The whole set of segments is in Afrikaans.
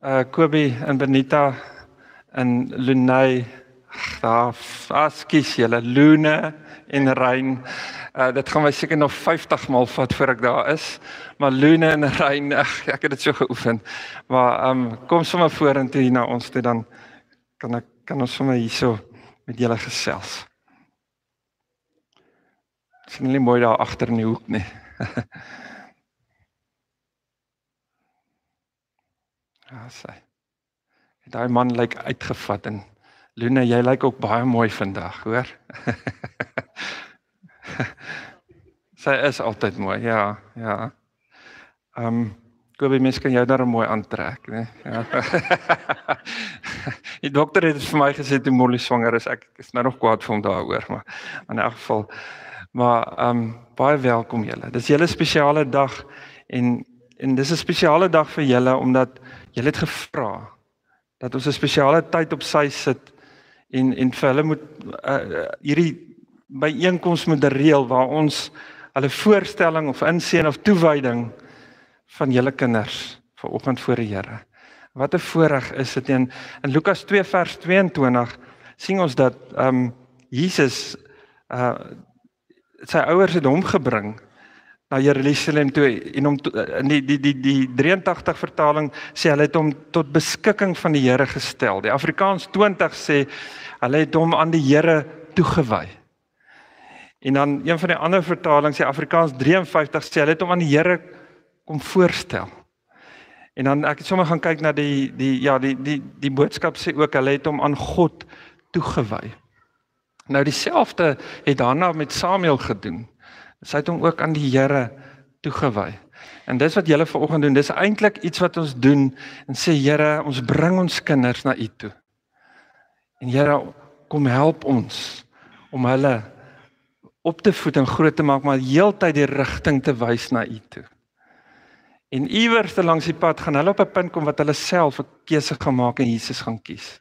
Kobie en Benita en Lunay, kies julle, Lune en Rein. Dit gaan my seker nog 50 maal vat voor ek daar is. Maar Lune en Rein, ek het dit so geoefen. Maar kom sommer vorentoe hier na ons toe, dan kan ons sommer hierso met julle gesels. Dit is nie mooi daar agter in die hoek nie. Ja, sy. Daai man lyk uitgevat en Luna, jy lyk ook baie mooi vandag, hoor? Sy is altyd mooi, ja. Kobie, mens kan jou daar mooi aantrek, né? Ja. Die dokter het vir my gesê toe Molly swanger is, ek is nou nog kwaad vir hom daaroor, maar in elk geval, baie welkom julle. Dis julle spesiale dag en dis 'n spesiale dag vir julle omdat julle het gevra dat ons 'n spesiale tyd op sy sit en vir hulle moet hierdie byeenkoms modereer waar ons hulle voorstelling of inseën of toewyding van julle kinders vanoggend voor die Here. Wat 'n voorreg is dit. In Lukas 2 vers 22 sien ons dat Jesus sy ouers het hom gebring na Jerusalem toe en hom in die 83 vertaling sê hulle het hom tot beskikking van die Here gestel. Die Afrikaans 20 sê hulle het hom aan die Here toegewy. En dan een van die ander vertalings sê Afrikaans 53 sê hulle het hom aan die Here kom voorstel. En dan ek het sommer gaan kyk na die boodskap sê ook hulle het hom aan God toegewy. Nou dieselfde het Hanna met Samuel gedoen. Sy het hom ook aan die Here toegewy. En dis wat julle vanoggend doen. Dis eintlik iets wat ons doen en sê Here, ons bring ons kinders na U toe. En Here, kom help ons om hulle op te voed en groot te maak, maar heeltyd die rigting te wys na U toe. En iewers te langs die pad gaan hulle op 'n punt kom wat hulle self 'n keuse gaan maak en Jesus gaan kies.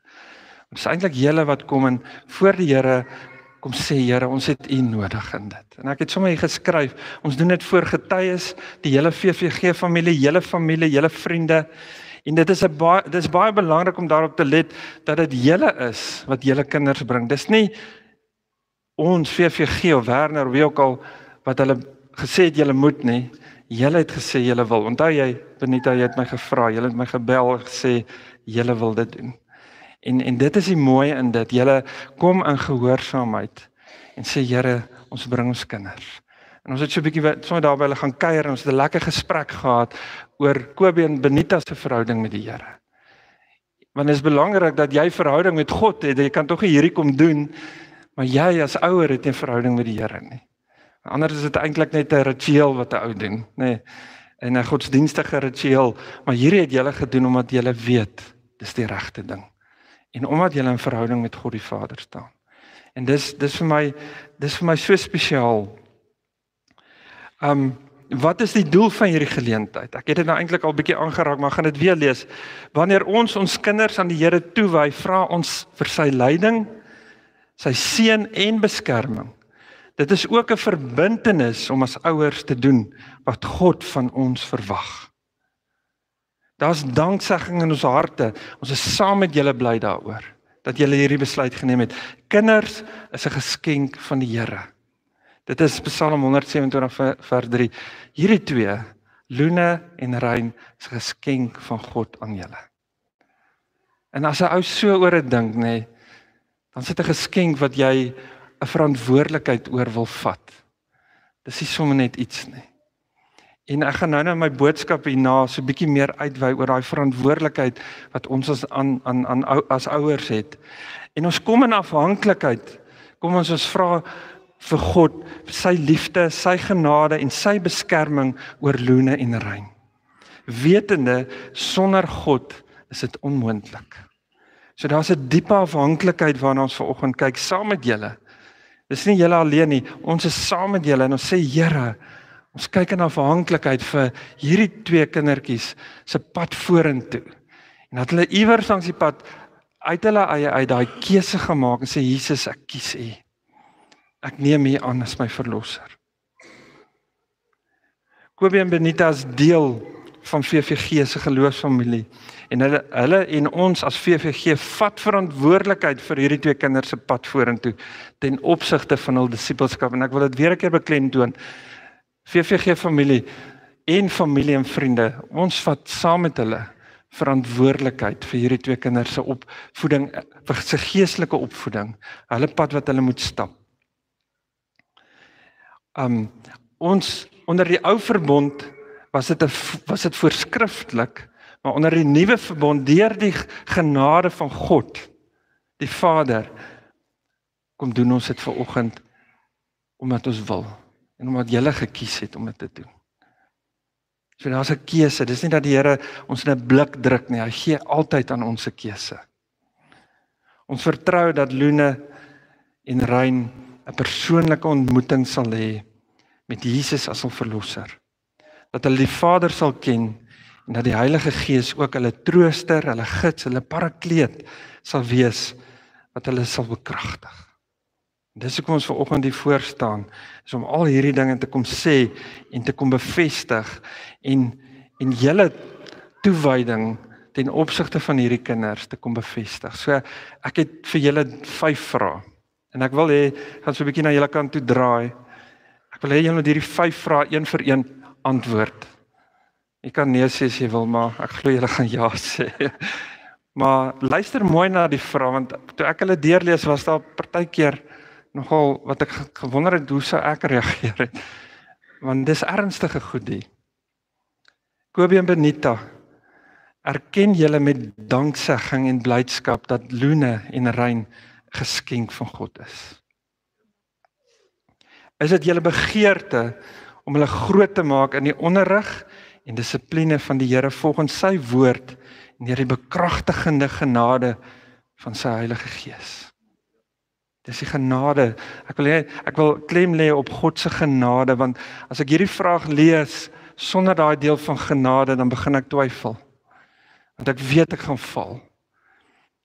Dit is eintlik julle wat kom en voor die Here kom sê, Here, ons het U nodig in dit. En ek het sommer hier geskryf, ons doen dit voor getuies, die hele VVG familie, julle vriende. En dit is baie belangrik om daarop te let dat dit julle is wat julle kinders bring. Dis nie ons VVG of Werner of wie ook al wat hulle gesê het julle moet nie. Julle het gesê julle wil. Onthou jy, Benita, jy het my gevra, julle het my gebel en gesê julle wil dit doen. En dit is die mooie in dit. Julle kom in gehoorsaamheid en sê Here, ons bring ons kinders. En ons het so 'n bietjie sommer daar by hulle gaan kuier en ons het 'n lekker gesprek gehad oor Kobie en Benita se verhouding met die Here. Want dit is belangrik dat jy verhouding met God het. Jy kan tog nie hierdie kom doen, maar jy as ouer het 'n verhouding met die Here nie. Anders is dit eintlik net 'n ritueel wat 'n ou doen, nê? En 'n godsdienstige ritueel, maar hierdie het julle gedoen omdat julle weet dis die regte ding. En omdat jy in verhouding met God die Vader staan. En dis vir my so spesiaal. Wat is die doel van hierdie geleentheid? Ek het dit nou eintlik al bietjie aangeraak, maar ek gaan dit weer lees. Wanneer ons kinders aan die Here toewy, vra ons vir sy leiding, sy seën en beskerming. Dit is ook 'n verbintenis om as ouers te doen wat God van ons verwag. Daar's danksegging in ons harte. Ons is saam met julle bly daaroor dat julle hierdie besluit geneem het. Kinders is 'n geskenk van die Here. Dit is Psalm 127 vers 3. Hierdie twee, Lune en Rein, is 'n geskenk van God aan julle. En as 'n ou so oor dit dink, nê, dan is dit 'n geskenk wat jy 'n verantwoordelikheid oor wil vat. Dis nie sommer net iets nie. En ek gaan nou my boodskap hierna so 'n bietjie meer uitwy oor daai verantwoordelikheid wat ons as ouers het. En ons kom in afhanklikheid. Kom ons vra vir God, vir sy liefde, sy genade en sy beskerming oor Lune en Rein. Wetende sonder God is dit onmoontlik. So daar's 'n diepe afhanklikheid waarna ons vanoggend kyk saam met julle. Dis nie julle alleen nie, ons is saam met julle en ons sê Here, ons kyk in afhanklikheid vir hierdie twee kindertjies se pad vorentoe. En dat hulle iewers langs die pad uit hulle eie uit daai keuse gemaak en sê Jesus, ek kies U. Ek neem U aan as my verlosser. Kobie en Benita is deel van VVG se geloofsfamilie. En hulle en ons as VVG vat verantwoordelikheid vir hierdie twee kinders se pad vorentoe ten opsigte van hul disippelskap. En ek wil dit weer 'n keer beklemtoon. VVG familie en familie en vriende, ons vat saam met hulle verantwoordelikheid vir hierdie twee kinders se opvoeding, vir se geestelike opvoeding, hulle pad wat hulle moet stap. Ons onder die ou verbond was dit voorskriftelik, maar onder die nuwe verbond deur die genade van God, die Vader, kom doen ons dit vanoggend omdat ons wil en omdat Julle gekies het om dit te doen. So daar's 'n keuse. Dis nie dat die Here ons in 'n blik druk nie. Hy gee altyd aan ons 'n keuse. Ons vertrou dat Lune en Rein 'n persoonlike ontmoeting sal hê met Jesus as hul verlosser. Dat hulle die Vader sal ken en dat die Heilige Gees ook hulle trooster, hulle gids, hulle parakleet sal wees wat hulle sal bekragtig. Dis hoekom ons vanoggend hier voor staan, is om al hierdie dinge te kom sê en te kom bevestig en julle toewyding ten opsigte van hierdie kinders te kom bevestig. So ek het vir julle 5 vrae en ek wil hê gaan so 'n bietjie na julle kant toe draai. Ek wil hê julle moet hierdie 5 vrae een vir een antwoord. Jy kan nee sê as jy wil, maar ek glo julle gaan ja sê. Maar luister mooi na die vrae, want toe ek hulle deurlees was daar partykeer nogal wat ek gewonder het hoe sou ek reageer het. Want dis ernstige goed die. Kobie en Benita, erken julle met danksegging en blydskap dat Lune en Rein geskenk van God is? Is dit julle begeerte om hulle groot te maak in die onderrig en dissipline van die Here volgens sy woord en deur die bekragtigende genade van sy Heilige Gees? Dis die genade. Ek wil klem lê op God se genade, want as ek hierdie vraag lees sonder daai deel van genade, dan begin ek twyfel. Want ek weet ek gaan val.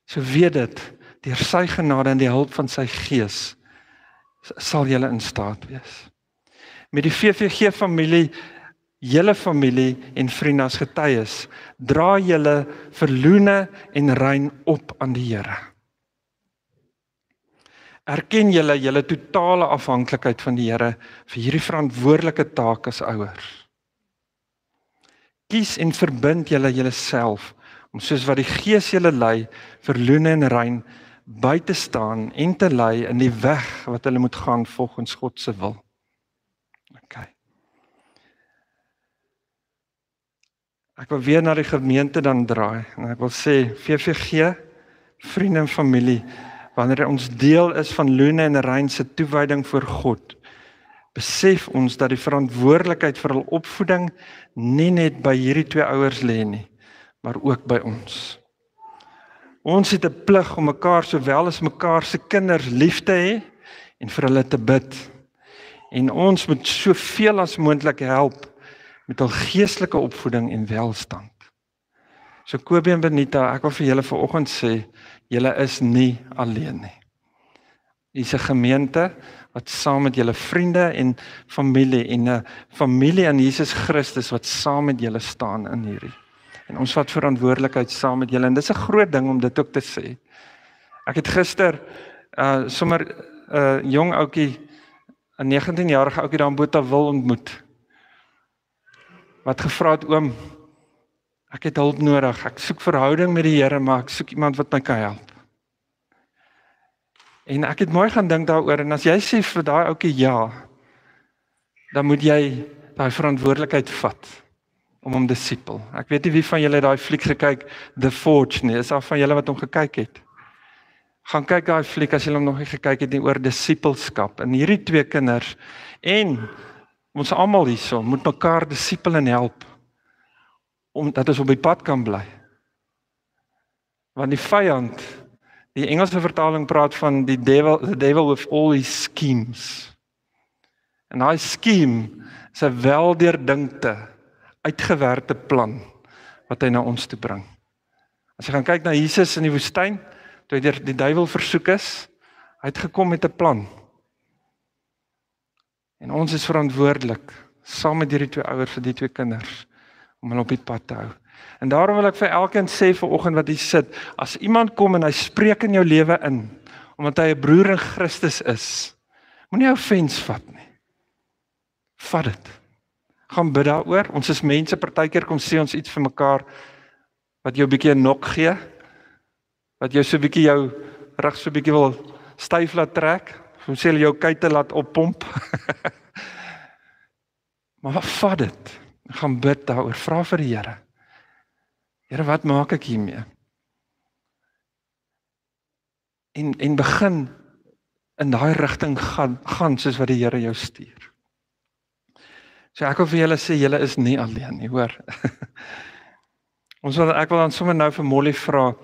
So weet dit, deur sy genade en die hulp van sy Gees sal julle in staat wees. Met die VVG familie, julle familie en vriende as getuies, dra julle vir Lune en Rein op aan die Here. Erken julle totale afhanklikheid van die Here vir hierdie verantwoordelike taak as ouers. Kies en verbind julle self om soos wat die Gees julle lei vir Lune en Rein by te staan en te lei in die weg wat hulle moet gaan volgens God se wil. Okay. Ek wil weer na die gemeente dan draai en ek wil sê VVG, vriende en familie, wanneer ons deel is van Lune en Rein se toewyding voor God, besef ons dat die verantwoordelikheid vir hul opvoeding nie net by hierdie twee ouers lê nie, maar ook by ons. Ons het 'n plig om mekaar sowel as mekaar se kinders lief te hê en vir hulle te bid. En ons moet soveel as moontlik help met hul geestelike opvoeding en welstand. So Kobie en Benita, ek wil vir julle vanoggend sê, julle is nie alleen nie. Dis 'n gemeente wat saam met julle vriende en familie en 'n familie in Jesus Christus wat saam met julle staan in hierdie. En ons vat verantwoordelikheid saam met julle en dis 'n groot ding om dit ook te sê. Ek het gister sommer 'n jong ouetjie, 'n 19-jarige ouetjie daar in Botawil ontmoet. Wat gevra het, oom, ek het hulp nodig. Ek soek verhouding met die Here, maar ek soek iemand wat my kan help. En ek het mooi gaan dink daaroor en as jy sê vir daai ouetjie ja, dan moet jy daai verantwoordelikheid vat om hom disipel. Ek weet nie wie van julle daai fliek gekyk The Forge nie. Is daar van julle wat hom gekyk het? Gaan kyk daai fliek as julle hom nog nie gekyk het nie oor disipelskap. En hierdie twee kinders en ons almal hierso moet mekaar disipel en help omdat ons op die pad kan bly. Want die vyand, die Engelse vertaling praat van the devil with all his schemes. En daai scheme is 'n weldeurdinkte, uitgewerkte plan wat hy na ons toe bring. As jy gaan kyk na Jesus in die woestyn, toe hy deur die duiwel versoek is, hy het gekom met 'n plan. En ons is verantwoordelik, saam met hierdie twee ouers vir die twee kinders, om hulle op die pad te hou. En daarom wil ek vir elkeen sê vanoggend wat hier sit, as iemand kom en hy spreek in jou lewe in, omdat hy 'n broer in Christus is, moenie offens vat nie. Vat dit. Gaan bid daaroor. Ons is mense, partykeer kom sê ons iets vir mekaar wat jou 'n bietjie 'n nok gee, wat jou so 'n bietjie jou rug so 'n bietjie wil styf laat trek, ons sê jou kuite laat oppomp. Maar vat dit. Gaan bid daaroor. Vra vir die Here. Here, wat maak ek hiermee? En begin in daai rigting gaan soos wat die Here jou stuur. So ek wil vir julle sê, julle is nie alleen nie, hoor. Ek wil dan sommer nou vir Molly vra,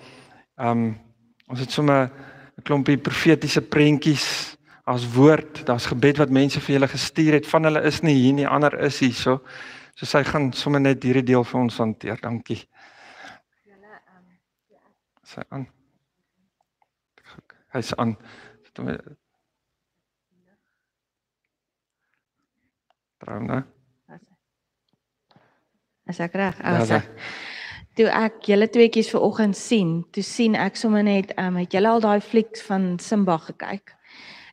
ons het sommer 'n klompie profetiese prentjies as woord, daar's gebed wat mense vir julle gestuur het, van hulle is nie hier nie, ander is hier so sy gaan sommer net hierdie deel vir ons hanteer, dankie. Sy aan. Hy's aan. Droom nou. As ek reg, toe ek julle tweeetjies vanoggend sien, toe sien ek sommer net, het julle al daai fliek van Simba gekyk,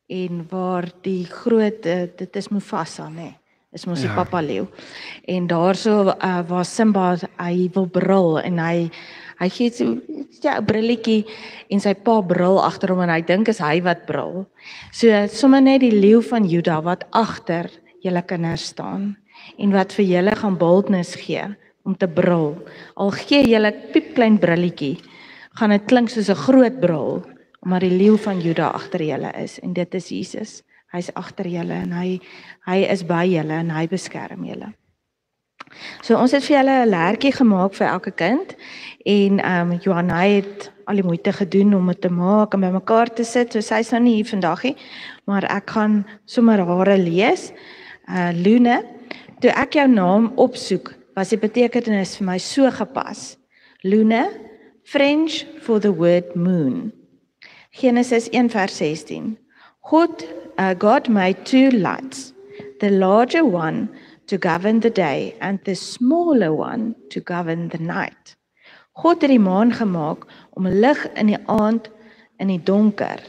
en waar die groot, dit is Mufasa, nee, is mos die pappa leeu, en daarso waar Simba, hy wil brul, en hy gee so 'n brilletjie, en sy pa brul agter hom, en hy dink is hy wat brul, so sommer net die leeu van Juda, wat agter julle kinders staan, en wat vir julle gaan boldness gee, om te brul. Al gee julle piepklein brilletjie, gaan dit klink soos 'n groot brul, omdat die leeu van Juda agter julle is, en dit is Jesus. Hy's agter julle, en hy is by julle, en hy beskerm julle. So ons het vir julle 'n lertjie gemaak vir elke kind, en Johanna het al die moeite gedoen om dit te maak, en bymekaar te sit, so sy is nou nie hier vandag nie, maar ek gaan sommer haar lees. Lune, toe ek jou naam opsoek, was die betekenis vir my so gepas. Lune, French for the word moon. Genesis 1 vers 16. God made two lights, the larger one to govern the day and the smaller one to govern the night. God het die maan gemaak om lig in die aand in die donker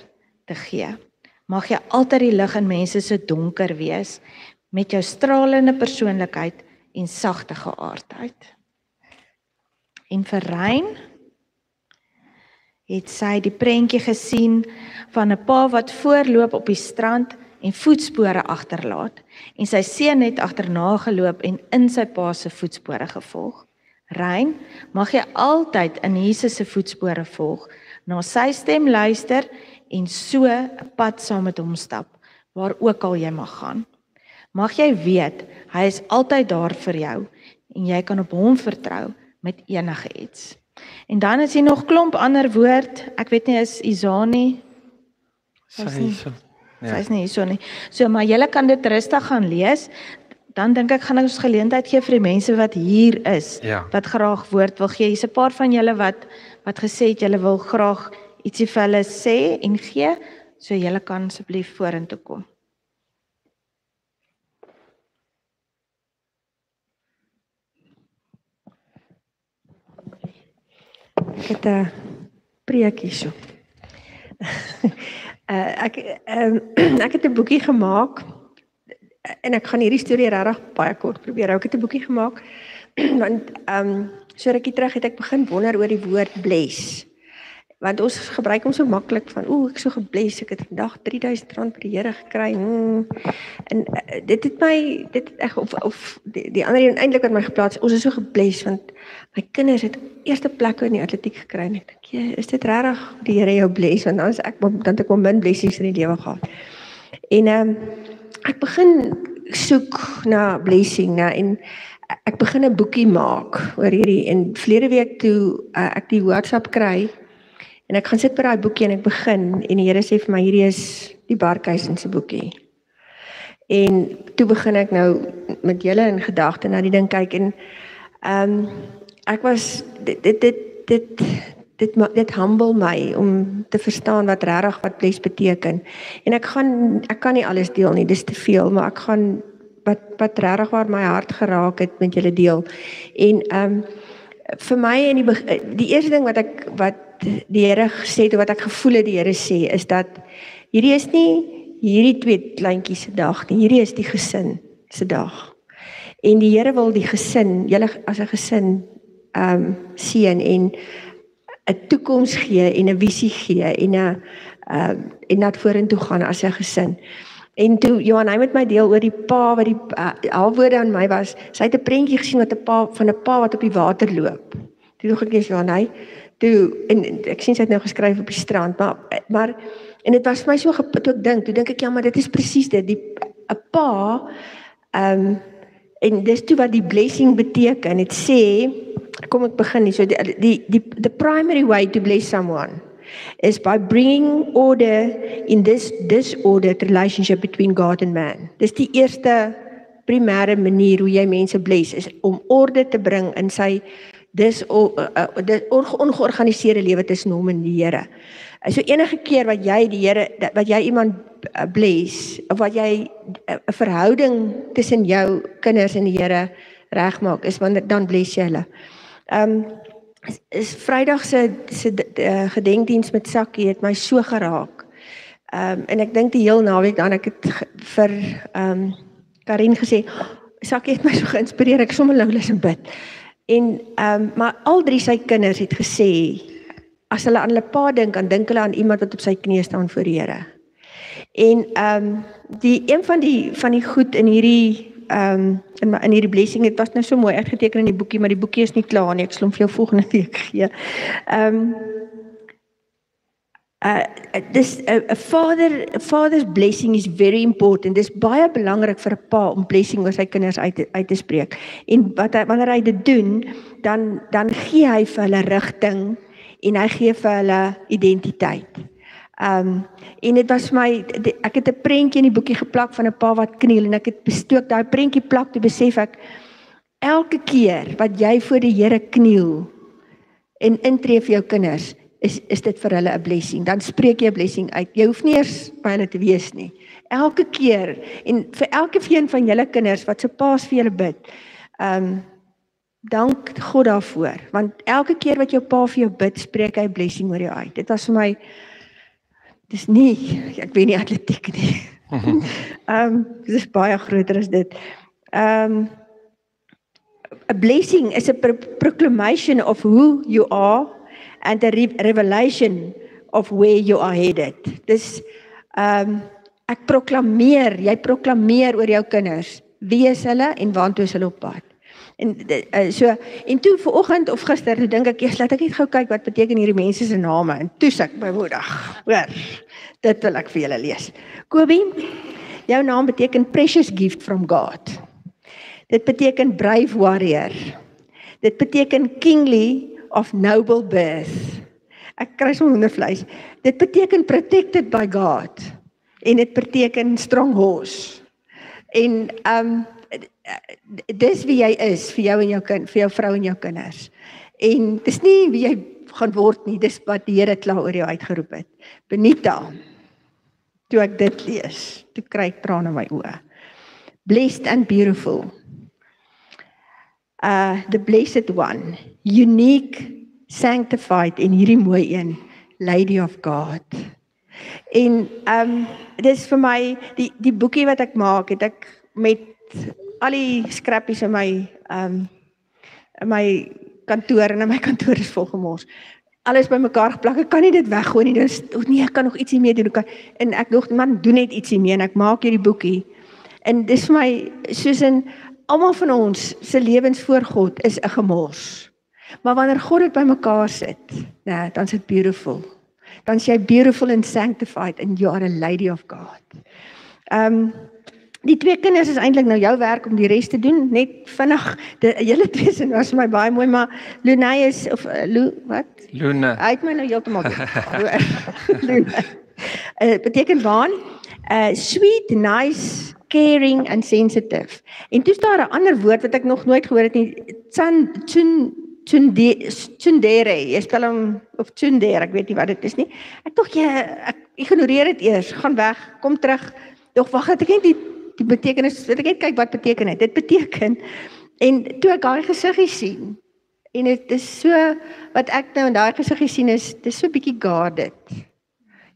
te gee. Mag jy altyd die lig in mense se donker wees, met jou stralende persoonlikheid en sagte geaardheid. En vir Rein het sy die prentjie gesien van 'n pa wat voorloop op die strand en voetspore agterlaat, en sy seun het agterna geloop en in sy pa se voetspore gevolg. Rein, mag jy altyd in Jesus se voetspore volg, na sy stem luister en so 'n pad saam met hom stap, waar ook al jy mag gaan. Mag jy weet, hy is altyd daar vir jou, en jy kan op hom vertrou met enige iets. En dan is hier nog klomp ander woord, ek weet nie, is Isani? Sy is nie so nie. So, maar julle kan dit rustig gaan lees, dan dink ek gaan ons geleentheid gee vir die mense wat hier is, wat graag woord wil gee. Hier's 'n paar van julle wat gesê het, julle wil graag ietsie vir hulle sê en gee, so julle kan asseblief vorentoe kom. Ek het 'n preekie so. Ek het 'n boekie gemaak, en ek gaan hierdie storie regtig baie kort probeer. Ek het 'n boekie gemaak, want so rukkie terug het ek begin wonder oor die woord bless. Want ons gebruik hom so maklik van, ek so gebless, ek het vandag R3000 by die Here gekry. En dit het my, die ander een eintlik wat my geplaas, ons is so gebless, want my kinders het eerste plekke in die atletiek gekry, en ek dink, is dit regtig die Here jou bless, want dan het ek min blessings in die lewe gehad. En ek begin soek na blessing, en ek begin 'n boekie maak oor hierdie, en verlede week toe ek die WhatsApp kry, en ek gaan sit by daai boekie en ek begin, en die Here sê vir my, hierdie is die Barkhuizen se boekie. En toe begin ek nou met julle in gedagte na die ding kyk, en ek was, dit humble my om te verstaan wat regtig wat bless beteken. En ek kan nie alles deel nie, dis te veel, maar ek gaan wat regtig waar my hart geraak het met julle deel. En vir my in die eerste ding wat die Here gesê het, wat ek gevoel het die Here sê, is dat hierdie is nie hierdie 2 kleintjies se dag nie, hierdie is die gesin se dag. En die Here wil die gesin, julle as 'n gesin seën en 'n toekoms gee en 'n visie gee en dat vorentoe gaan as 'n gesin. En toe Johan, hy met my deel oor die pa wat die halfwoorde aan my was, sy het 'n prentjie gesien van 'n pa wat op die water loop. Toe dink ek eens Johan, en ek sien sy het nou geskryf op die strand, maar en dit was vir my so toe dink ek ja, maar dit is presies dit, 'n pa en dis toe wat die blessing beteken. Dit sê, kom ek begin nie, so the primary way to bless someone is by bringing order in this disordered relationship between God and man. Dis die eerste primêre manier hoe jy mense bless, is om orde te bring in sy ongeorganiseerde lewe tussen hom en die Here. So enige keer wat jy iemand bless, of wat jy 'n verhouding tussen jou kinders en die Here regmaak, is wanneer dan bless jy hulle. Is Vrydag se gedenkdiens met Sakkie het my so geraak. En ek dink die heel naweek dan ek het vir Karin gesê, Sakkie het my so geïnspireer, ek sommer nou lus en bid. En maar al 3 sy kinders het gesê, as hulle aan hulle pa dink, dan dink hulle aan iemand wat op sy knie staan voor die Here. En een van die goed in hierdie in hierdie blessing, het was nou so mooi uitgeteken in die boekie, maar die boekie is nie klaar nie, ek sal hom vir jou volgende week gee. A father's blessing is very important. Dis baie belangrik vir 'n pa om blessing oor sy kinders uit te spreek. En wanneer hy dit doen, dan gee hy vir hulle rigting en hy gee vir hulle identiteit. En dit was my, ek het 'n prentjie in die boekie geplak van 'n pa wat kniel, en ek het bestook daai prentjie plak, toe besef ek, elke keer wat jy voor die Here kniel en intree vir jou kinders, is dit vir hulle 'n blessing. Dan spreek jy 'n blessing uit. Jy hoef nie eers by hulle te wees nie. Elke keer, en vir elke een van julle kinders wat se paas vir julle bid, dank God daarvoor, want elke keer wat jou pa vir jou bid, spreek hy 'n blessing oor jou uit. Dit was vir my, dis nie, ek weet nie atletiek nie. Dit is baie groter as dit. A blessing is a proclamation of who you are and a revelation of where you are headed. Dis, jy proklameer oor jou kinders, wie is hulle en waantoe is hulle op pad. En toe vanoggend of gister, toe dink ek, laat ek net gou kyk wat beteken hierdie mense se name, en toe sê ek bemoedig, hoor, dit wil ek vir julle lees. Kobie, jou naam beteken precious gift from God. Dit beteken brave warrior. Dit beteken kingly of noble birth. Ek kry so hondervleis. Dit beteken protected by God. En dit beteken strong horse. En dis wie jy is vir jou en jou kind, vir jou vrou en jou kinders. En dis nie wie jy gaan word nie, dis wat die Here klaar oor jou uitgeroep het. Benita, toe ek dit lees, toe kry ek trane in my oë. Blessed and beautiful. The blessed one, unique, sanctified, en hierdie mooi een, Lady of God. En dis vir my, die boekie wat ek maak, het ek met al die scrappies in my kantoor, en my kantoor is volgemors, alles by mekaar geplak, ek kan nie dit weggooi nie, nee, ek kan nog ietsie meer doen, en ek dink, man, doen net ietsie meer, en ek maak hierdie boekie, en dis vir my, soos in, almal van ons se lewens voor God is 'n gemors. Maar wanneer God dit by mekaar sit, dan is dit beautiful. Dan is jy beautiful and sanctified and you are a lady of God. Die 2 kinders is eintlik nou jou werk om die res te doen, net vinnig. Julle 2 sin was my baie mooi, maar Luna is of wat? Luna. Hy het my nou heeltemal Luna. Beteken waan? Sweet, nice, caring and sensitive. En toe is daar 'n ander woord wat ek nog nooit gehoor het nie, tsundere, jy spel hom, of tsundere, ek weet nie wat dit is nie. Ek dink ek ignoreer dit eers, gaan weg, kom terug. Dog wag, het ek net die die betekenis, ek net kyk wat beteken dit. Dit beteken, en toe ek daai gesiggie sien, en dit is so, wat ek nou in daai gesiggie sien is, dit is so bietjie guarded.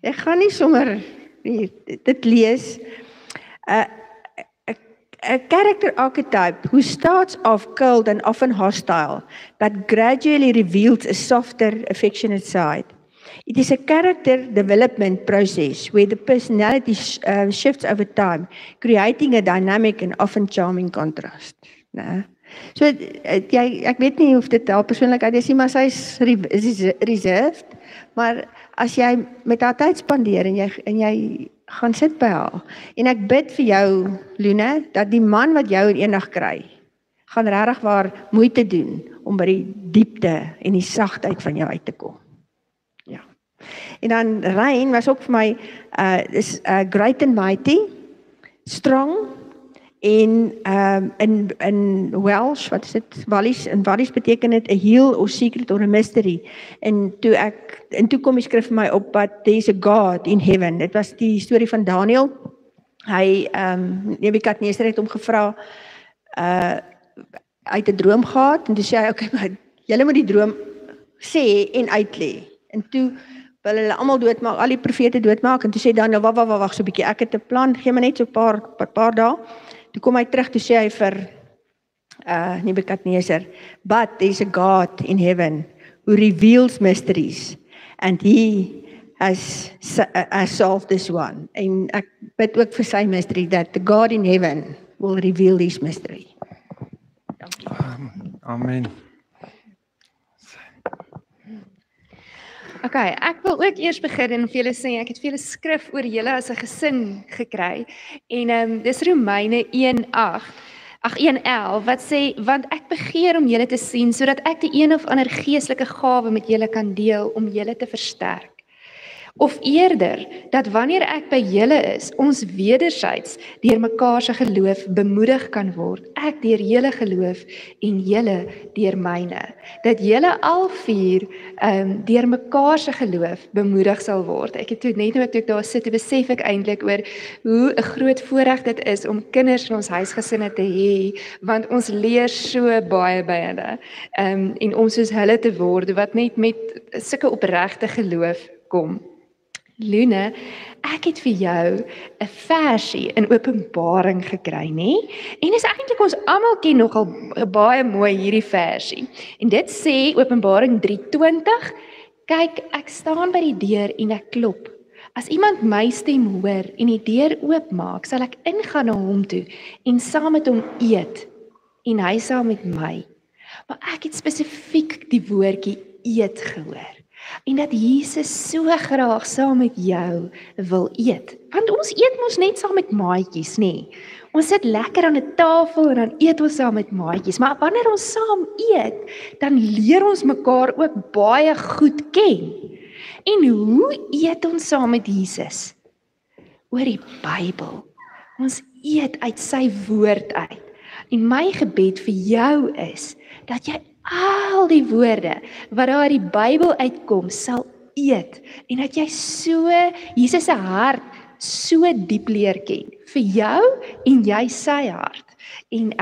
Ek gaan nie sommer dit lees. A character archetype who starts off cold and often hostile, but gradually reveals a softer, affectionate side. It is a character development process where the personality shifts over time, creating a dynamic and often charming contrast. Nee. So, ek weet nie of dit haar persoonlikheid is nie, maar sy is reserved, maar as jy met haar tyd spandeer en jy gaan sit by haar, en ek bid vir jou, Luna, dat die man wat jou eendag kry, gaan regtig waar moeite doen om by die diepte en die sagtheid van jou uit te kom. Ja. En dan Rein was ook vir my is great and mighty, strong, en in Welsh, wat is dit? In Wallis beteken dit a heel or secret or a mystery. En toe kom die skrif vir my op, but there is a God in heaven. Dit was die storie van Daniel. Hy, Nebukadneser het hom gevra, uit 'n droom gehad, en toe sê hy, okay, maar julle moet die droom sê en uitlê. En toe wil hulle almal doodmaak, al die profete doodmaak, en toe sê Daniel, wag so 'n bietjie, ek het 'n plan, gee my net so 'n paar dae. Toe kom hy terug, toe sê hy vir Nebukadneser, but there is a God in heaven who reveals mysteries, and he has solved this one. En ek bid ook vir sy mystery, that the God in heaven will reveal this mystery. Amen. Okay, ek wil ook eers begin en vir julle sê, ek het vir julle skrif oor julle as 'n gesin gekry, en dis Romeine 1:11, wat sê, want ek begeer om julle te sien, sodat ek die een of ander geestelike gawe met julle kan deel, om julle te versterk. Of eerder, dat wanneer ek by julle is, ons wederzijds deur mekaar se geloof bemoedig kan word, ek deur julle geloof en julle deur myne, dat julle al vier deur mekaar se geloof bemoedig sal word. Ek het toe net nou ek daar sit, besef ek eintlik oor hoe 'n groot voorreg dit is om kinders in ons huisgesinne te hê, want ons leer so baie by hulle, en om soos hulle te word, wat net met sulke opregte geloof kom. Luna, ek het vir jou 'n versie in Openbaring gekry, nê? En is eintlik ons almal ken nogal baie mooi hierdie versie. En dit sê Openbaring 3:20, kyk, ek staan by die deur en ek klop. As iemand my stem hoor en die deur oopmaak, sal ek ingaan na hom toe en saam met hom eet en hy saam met my. Maar ek het spesifiek die woordjie eet gehoor. En dat Jesus so graag saam met jou wil eet. Want ons eet mos net saam met maatjies, nê? Ons sit lekker aan 'n tafel en dan eet ons saam met maatjies. Maar wanneer ons saam eet, dan leer ons mekaar ook baie goed ken. En hoe eet ons saam met Jesus? Oor die Bybel. Ons eet uit sy woord uit. En my gebed vir jou is, dat jy al die woorde wat daar uit die Bybel uitkom sal eet, en dat jy so Jesus se hart so diep leer ken vir jou en jy sy hart, en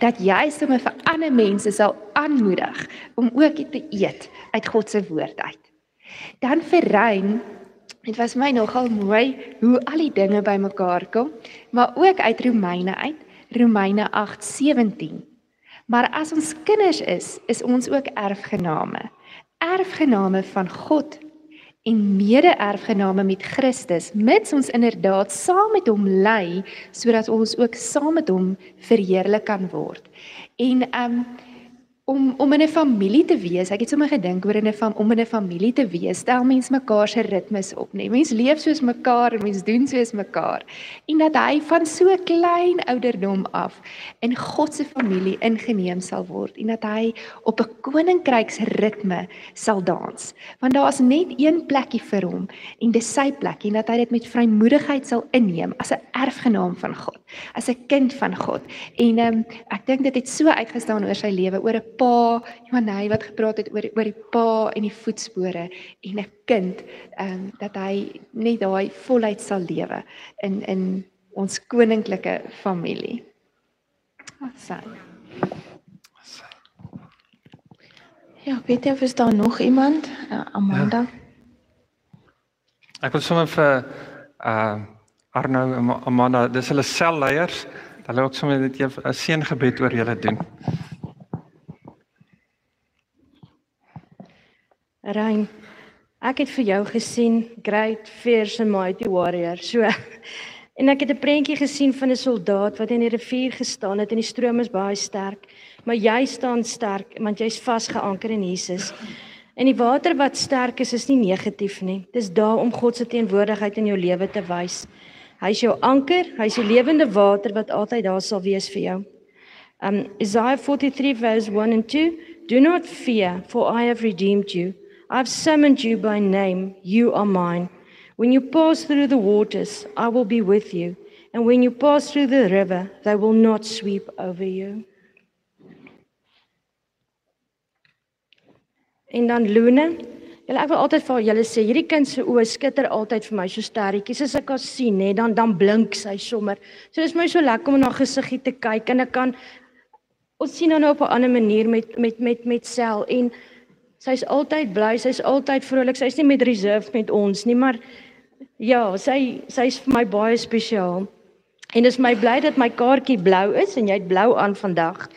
dat jy sommer vir ander mense sal aanmoedig om ook te eet uit God se woord uit. Dan vir Rein, dit was my nogal mooi hoe al die dinge bymekaar kom, maar ook uit Romeine 8:17. Maar as ons kinders is ons ook erfgename. Erfgename van God en mede-erfgename met Christus, mits ons inderdaad saam met hom ly, sodat ons ook saam met hom verheerlik kan word. En om in 'n familie te wees, ek het sommer gedink oor om in 'n familie te wees, stel mens mekaar se ritmes op, nee. Mens leef soos mekaar en mens doen soos mekaar. En dat hy van so klein ouderdom af in God se familie ingeneem sal word en dat hy op 'n koninkryksritme sal dans. Want daar is net een plekkie vir hom en dis sy plek, en dat hy dit met vrymoedigheid sal inneem as 'n erfgenaam van God, as 'n kind van God. En ek dink dit het so uitgestaan oor sy lewe, oor 'n pa, Johanay wat gepraat het oor die pa en die voetspore en 'n kind, dat hy net daai volheid sal lewe in ons koninklike familie. Sy. Ja, weet jy of is daar nog iemand? Amanda? Ek wil sommer vir Arno en Amanda, dis hulle selleiers, hulle ook sommer net 'n seëngebed oor julle doen. Rein, ek het vir jou gesien, great, fierce and mighty warrior. So, en ek het 'n prentjie gesien van 'n soldaat wat in die rivier gestaan het en die stroom is baie sterk, maar jy staan sterk want jy's vasgeanker in Jesus. En die water wat sterk is nie negatief nie. Dis daar om God se teenwoordigheid in jou lewe te wys. Hy's jou anker, hy's die lewende water wat altyd daar sal wees vir jou. Isaiah 43 verse 1 and 2, do not fear, for I have redeemed you. I've summoned you by name, you are mine. When you pass through the waters, I will be with you. And when you pass through the river, they will not sweep over you. En dan Luna, ek wil altyd vir julle sê, hierdie kind se oë skitter altyd vir my so sterretjies, as ek haar sien, dan blink sy sommer. So dis my so lekker om na haar gesiggie te kyk, en ek kan, ons sien haar nou op 'n ander manier met Sel, en sy's altyd bly, sy's altyd vrolik, sy's nie met reserve met ons nie, maar ja, sy's vir my baie spesiaal. En dis my bly dat my kaartjie blou is, en jy het blou aan vandag.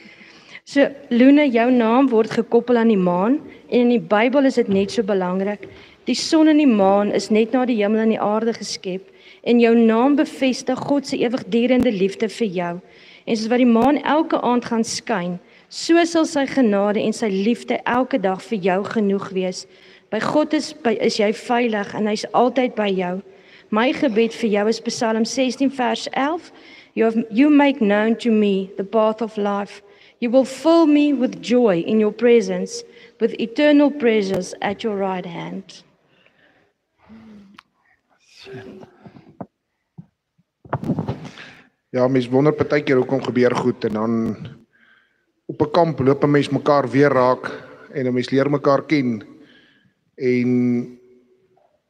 So, Luna, jou naam word gekoppel aan die maan, en in die Bybel is dit net so belangrik. Die son en die maan is net na die hemel en die aarde geskep, en jou naam bevestig God se ewigdurende liefde vir jou. En soos wat die maan elke aand gaan skyn, so sal sy genade en sy liefde elke dag vir jou genoeg wees. By God is jy veilig, en hy's altyd by jou. My gebed vir jou is Psalm 16 vers 11, You make known to me the path of life. You will fill me with joy in your presence, with eternal pleasures at your right hand. Ja, mens wonder partykeer hoekom gebeur goed, en dan op 'n kamp loop 'n mens mekaar weer raak, en 'n mens leer mekaar ken. En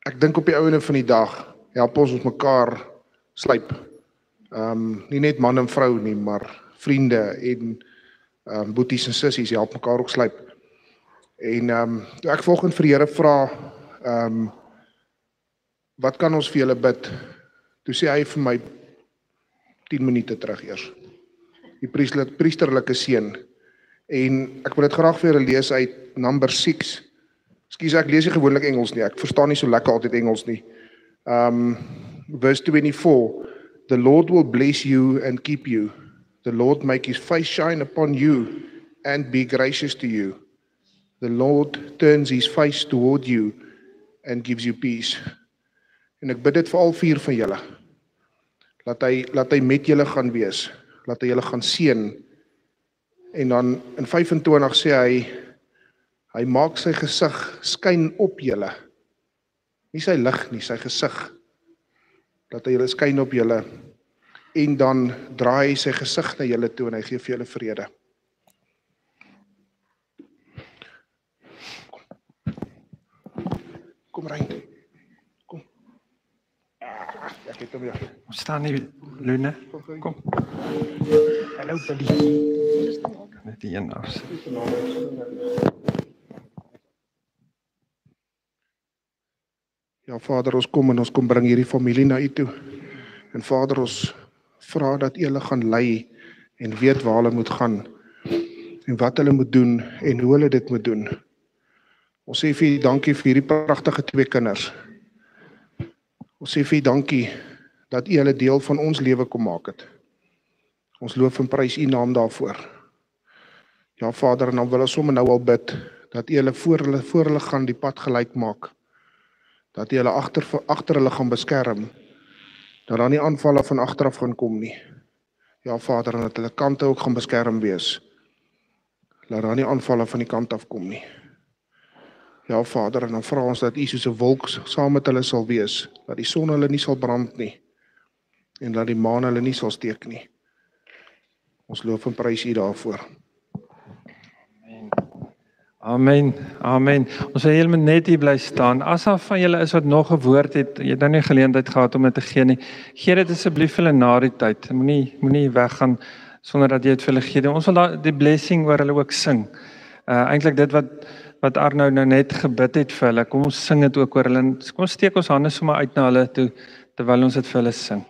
ek dink op die ouene van die dag help ons mekaar slyp. Nie net man en vrou nie, maar vriende en boeties en sissies help mekaar ook slyp. En toe ek volgende vir die Here vra, wat kan ons vir julle bid? Toe sê hy vir my 10 minute terug eers. Die priesterlike seën. En ek wil dit graag vir julle lees uit number 6. Ekskuus, ek lees nie gewoonlik Engels nie. Ek verstaan nie so lekker altyd Engels nie. Verse 24. The Lord will bless you and keep you. The Lord make his face shine upon you and be gracious to you. The Lord turns his face toward you and gives you peace. En ek bid dit vir al 4 van julle. Laat hy met julle gaan wees. Laat hy julle gaan seën. En dan in 25 sê hy maak sy gesig skyn op julle. Nie sy lig nie, sy gesig. Laat hy julle skyn op julle. En dan draai hy sy gesig na julle toe en hy gee vir julle vrede. Kom Rein. Kom. Ek het hom ja. Ons staan nie, Luna. Kom. Hallo Billy. Net die een af. Ja Vader, ons kom en ons kom bring hierdie familie na U toe. En Vader, ons vra dat U hulle gaan lei en weet waar hulle moet gaan en wat hulle moet doen en hoe hulle dit moet doen. Ons sê vir U dankie vir hierdie pragtige 2 kinders. Ons sê vir U dankie dat U hulle deel van ons lewe kom maak het. Ons loof en prys U naam daarvoor. Ja Vader, en dan wil ons sommer nou al bid dat U hulle voor hulle gaan die pad gelyk maak. Dat U hulle agter hulle gaan beskerm. Dat daar nie aanvalle van agteraf gaan kom nie. Ja Vader, en dat hulle kante ook gaan beskerm wees. Laat daar nie aanvalle van die kant af kom nie. Ja Vader, en dan vra ons dat U soos 'n wolk saam met hulle sal wees. Dat die son hulle nie sal brand nie. En dat die maan hulle nie sal steek nie. Ons loof en prys U daarvoor. Amen, amen. Ons wil helemaal net hier bly staan. As daar van julle is wat nog 'n woord het, jy het nou nie geleentheid gehad om dit te gee nie. Gee dit asseblief hulle na die tyd. Moenie weggaan sonder dat jy dit vir hulle gee. Ons wil die blessing oor hulle ook sing. Eintlik dit wat Arno nou net gebid het vir hulle. Kom ons sing dit ook oor hulle. Kom ons steek ons hande sommer uit na hulle toe terwyl ons dit vir hulle sing.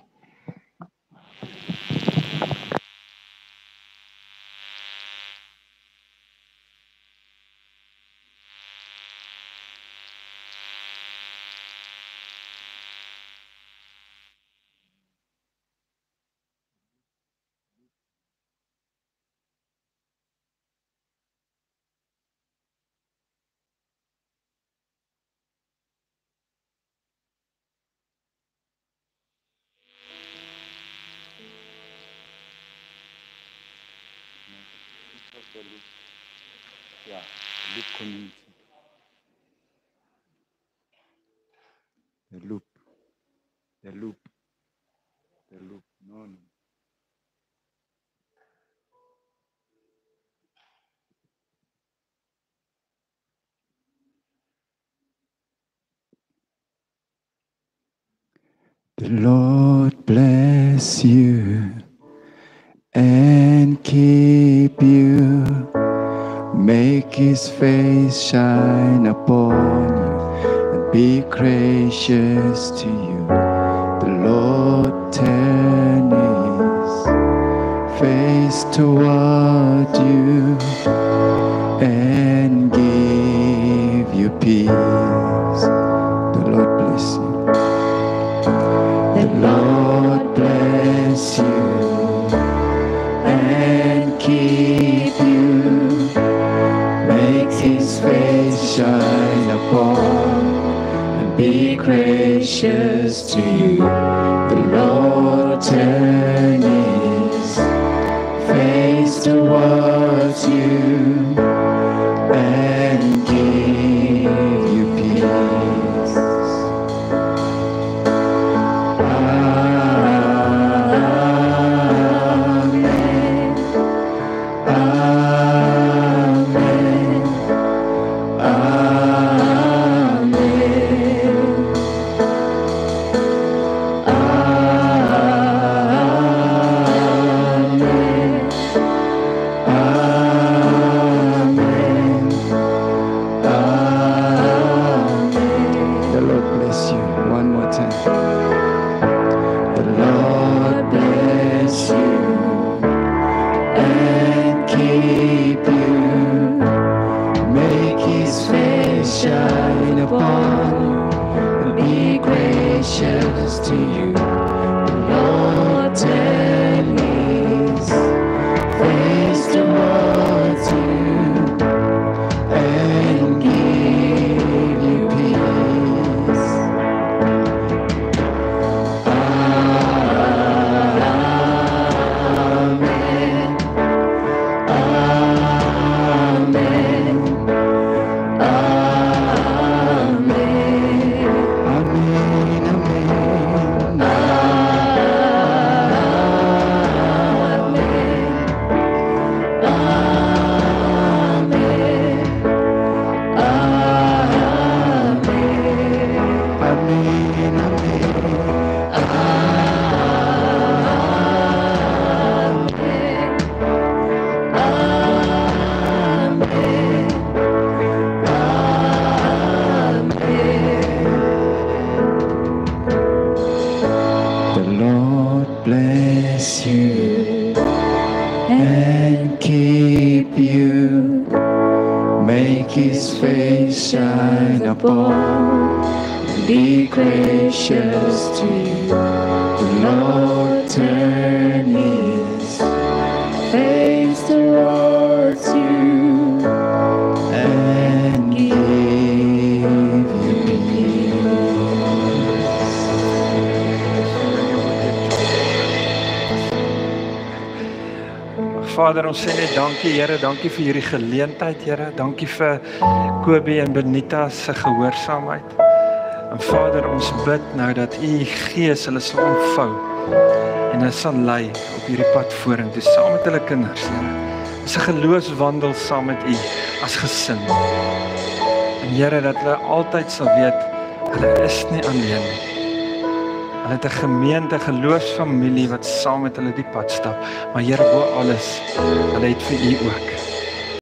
Ja, loop community. The loop. No. The Lord bless you and keep you. Make His face shine upon you and be gracious to you. The Lord turn His face toward you and give you peace. The Lord bless you. The Lord bless you and keep you. Make His face shine upon and be gracious to you. The Lord turn His face towards you and give you peace. Vader, ons sê net dankie Here, dankie vir hierdie geleentheid Here, dankie vir Kobie en Benita se gehoorsaamheid. En Vader, ons bid nou dat U Gees hulle sal ontvou en hulle sal lei op hierdie pad vorentoe saam met hulle kinders Here. Dis 'n geloofswandel saam met U as gesin. En Here, dat hulle altyd sal weet, hulle is nie alleen nie. Hulle het 'n gemeente, geloofsfamilie wat saam met hulle die pad stap. Maar Here, bo alles, hulle het vir U ook.